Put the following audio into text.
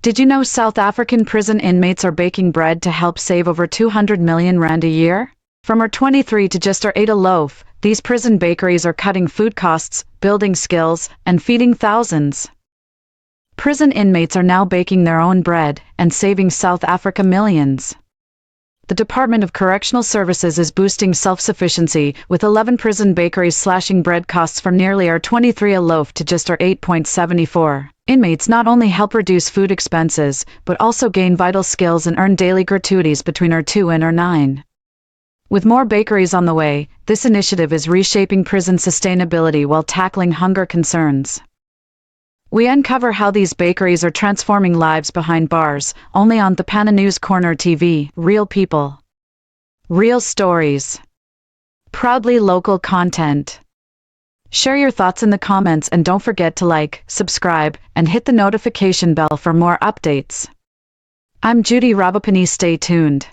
Did you know South African prison inmates are baking bread to help save over 200 million rand a year? From R23 to just R8 a loaf, these prison bakeries are cutting food costs, building skills, and feeding thousands. Prison inmates are now baking their own bread and saving South Africa millions. The Department of Correctional Services is boosting self-sufficiency, with 11 prison bakeries slashing bread costs from nearly R23 a loaf to just R8.74. Inmates not only help reduce food expenses, but also gain vital skills and earn daily gratuities between R2 and R9. With more bakeries on the way, this initiative is reshaping prison sustainability while tackling hunger concerns. We uncover how these bakeries are transforming lives behind bars, only on Thipana News Corner TV. Real people. Real stories. Proudly local content. Share your thoughts in the comments and don't forget to like, subscribe, and hit the notification bell for more updates. I'm Judy Rabapaane. Stay tuned.